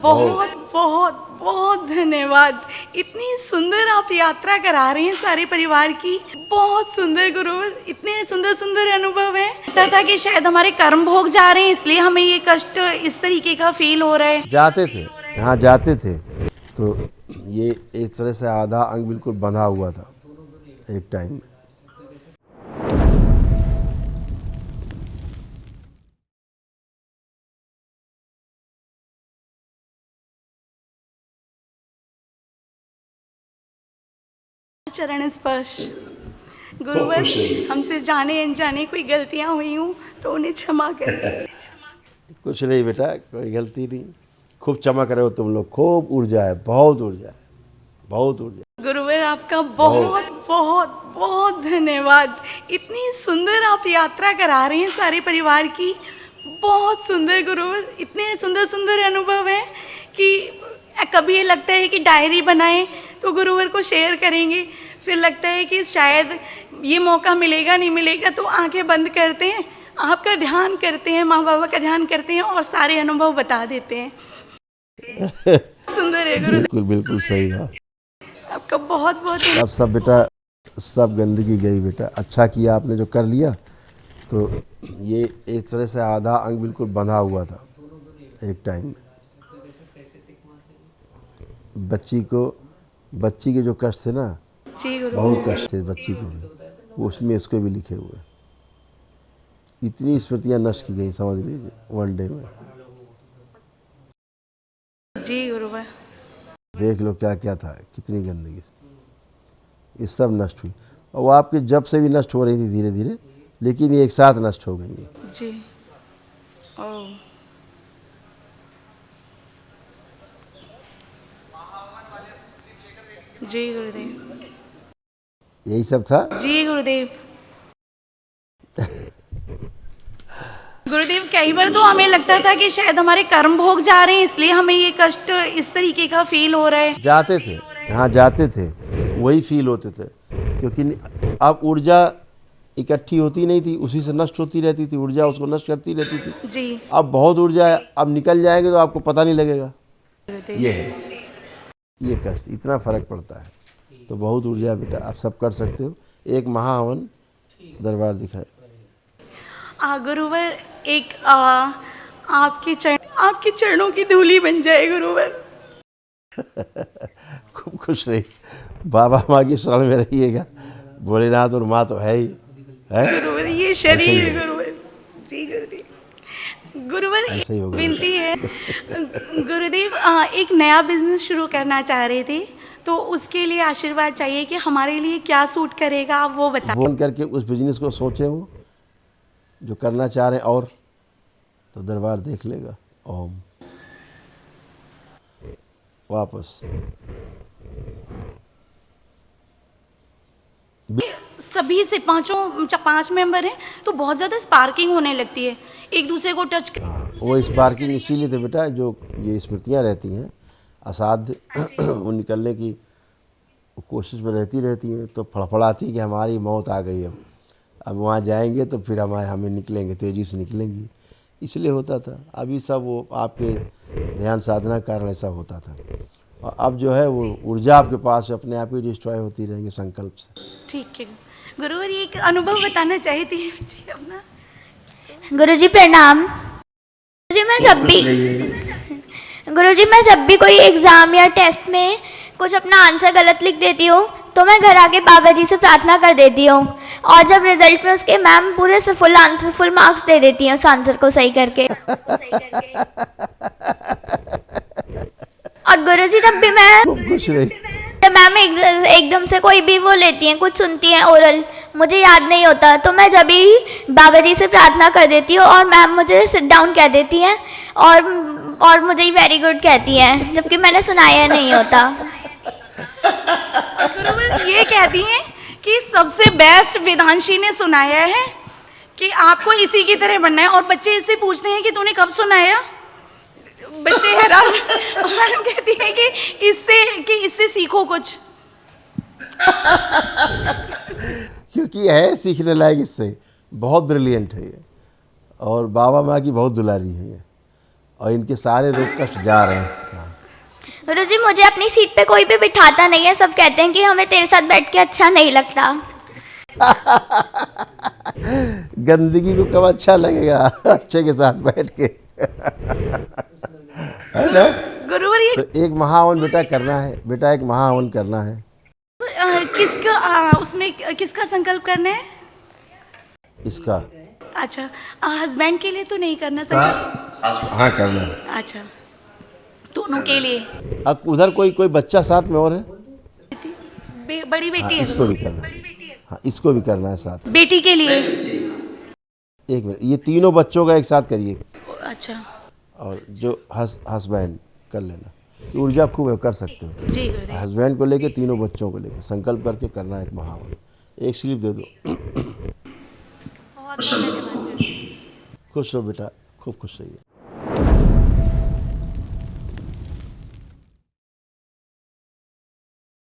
बहुत बहुत बहुत धन्यवाद। इतनी सुंदर आप यात्रा करा रहे हैं सारे परिवार की। बहुत सुंदर गुरुवर, इतने सुंदर सुंदर अनुभव है। लगता था कि शायद हमारे कर्म भोग जा रहे हैं, इसलिए हमें ये कष्ट इस तरीके का फील हो रहा है। जाते थे, यहाँ जाते थे तो ये एक तरह से आधा अंग बिल्कुल बंधा हुआ था एक टाइम में। चरण स्पर्श गुरुवर, हमसे जाने अनजाने कोई गलतियां हुई हूँ तो उन्हें क्षमा करें। कुछ नहीं बेटा, कोई गलती नहीं। खूब चमक रहे हो तुम लोग, खूब ऊर्जा है, बहुत ऊर्जा है, बहुत ऊर्जा। गुरुवर आपका बहुत बहुत बहुत धन्यवाद। इतनी सुंदर आप यात्रा करा रहे हैं सारे परिवार की। बहुत सुंदर गुरुवर, इतने सुंदर सुंदर अनुभव हैं कि कभी ये लगता है कि डायरी बनाएं तो गुरुवर को शेयर करेंगे, फिर लगता है कि शायद ये मौका मिलेगा नहीं मिलेगा, तो आंखें बंद करते हैं, आपका ध्यान करते हैं, माँ बाबा का ध्यान करते हैं और सारे अनुभव बता देते हैं। सुंदर है गुरु, बिल्कुल बिल्कुल सही बात। आपका बहुत बहुत अब सब बेटा, सब गंदगी गई बेटा। अच्छा किया आपने जो कर लिया। तो ये एक तरह से आधा अंग बिल्कुल बंधा हुआ था एक टाइम में। बच्ची के जो कष्ट थे ना, जी गुरु, बहुत कष्ट थे बच्ची को भी, उसमें इसको भी लिखे हुए। इतनी स्मृतियाँ नष्ट की गई, समझ लीजिए, वन डे में। जी गुरुवर, देख लो क्या क्या था, कितनी गंदगी, ये सब नष्ट हुई। और वो आपके जब से भी नष्ट हो रही थी धीरे धीरे, लेकिन ये एक साथ नष्ट हो गई है। जी ओ जी गुरुदेव, यही सब था। जी गुरुदेव। गुरुदेव, कई बार तो हमें लगता था कि शायद हमारे कर्म भोग जा रहे हैं, इसलिए हमें ये कष्ट इस तरीके का फील हो रहा है। जाते थे, यहाँ जाते थे, वही फील होते थे, क्योंकि अब ऊर्जा इकट्ठी होती नहीं थी, उसी से नष्ट होती रहती थी, ऊर्जा उसको नष्ट करती रहती थी। जी अब बहुत ऊर्जा है, अब निकल जाएंगे तो आपको पता नहीं लगेगा। ये है, ये कष्ट, इतना फर्क पड़ता है। तो बहुत ऊर्जा बेटा, आप सब कर सकते हो। एक महाहवन दरबार दिखाए। गुरुवर, एक आपके चरणों की धूली बन जाए गुरुवर। खूब खुश रही, बाबा माँ की शरण में रहिएगा। भोलेनाथ और माँ तो है ही है। गुरुवर, ये शरीर गुरुवर, जी गुरुदेव। गुरुवर, ऐसे ही होगा। विनती है गुरुदेव, एक नया बिजनेस शुरू करना चाह रहे थे, तो उसके लिए आशीर्वाद चाहिए कि हमारे लिए क्या सूट करेगा, आप वो बताएं। फोन करके उस बिजनेस को सोचे वो जो करना चाह रहे हैं, और तो दरबार देख लेगा। ओम वापस सभी से पांच मेंबर हैं तो बहुत ज़्यादा स्पार्किंग होने लगती है, एक दूसरे को टच कर। हाँ, वो स्पार्किंग इसीलिए तो बेटा, जो ये स्मृतियाँ रहती हैं असाध्य वो निकलने की कोशिश में रहती हैं, तो फड़फड़ाती हैं कि हमारी मौत आ गई। अब वहाँ जाएंगे तो फिर हमें निकलेंगे, तेज़ी से निकलेंगी, इसलिए होता था। अभी सब वो आपके ध्यान साधना के कारण ऐसा होता था। और अब जो है वो ऊर्जा आपके पास अपने आप ही डिस्ट्रॉय होती रहेंगी संकल्प से। ठीक है गुरुवर, ये एक अनुभव बताना चाहती थी जी अपना। गुरुजी प्रणाम। गुरुजी मैं जब भी कोई एग्ज़ाम या टेस्ट में कुछ अपना आंसर गलत लिख देती हूँ तो मैं घर आके बाबा जी से प्रार्थना कर देती हूँ, और जब रिजल्ट में उसके मैम पूरे से फुल मार्क्स दे देती हैं उस आंसर को सही करके। और गुरुजी जब भी मैं कुछ नहीं, जब मैम एकदम से कोई भी वो लेती हैं, कुछ सुनती हैं ओरल, मुझे याद नहीं होता, तो मैं जब भी बाबा जी से प्रार्थना कर देती हूँ और मैम मुझे सिट डाउन कह देती हैं और मुझे वेरी गुड कहती हैं, जबकि मैंने सुनाया नहीं होता। गुरुवर, ये कहती हैं कि सबसे बेस्ट विधानशी ने सुनाया है कि आपको इसी की तरह बनना है, और बच्चे इससे पूछते हैं कि तूने कब सुनाया। बच्चे हैरान, मैडम कहती है कि इससे सीखो कुछ। क्योंकि है सीखने लायक, इससे बहुत ब्रिलियंट है ये, और बाबा माँ की बहुत दुलारी है ये। और इनके सारे रोग कष्ट जा रहे हैं। हाँ। गुरुजी मुझे अपनी सीट पे कोई भी बिठाता नहीं है, सब कहते हैं कि हमें तेरे साथ बैठ के अच्छा नहीं लगता। गंदगी को कब अच्छा लगेगा अच्छे के साथ बैठ के। है ना? गुरुवर ये तो एक महाहवन बेटा करना है, बेटा एक महाहवन करना है। उसमें किसका संकल्प करना है? इसका अच्छा, हस्बैंड के लिए तो नहीं करना संकल्प? हाँ करना है। अच्छा, दोनों के लिए। अब उधर कोई बच्चा साथ में और है? बड़ी हाँ, बेटी है। इसको भी करना है। हाँ इसको भी करना है साथ। बेटी के लिए। एक मिनट, ये तीनों बच्चों का एक साथ करिए। अच्छा और जो हस्बैंड कर लेना, ये ऊर्जा खूब है, कर सकते हो। जी गुरुदेव। हस्बैंड को लेके तीनों बच्चों को लेके संकल्प करके करना है एक महाहवन। एक स्लिप दे दो। बहुत धन्यवाद। खुश रहो बेटा, खूब खुश रहिए।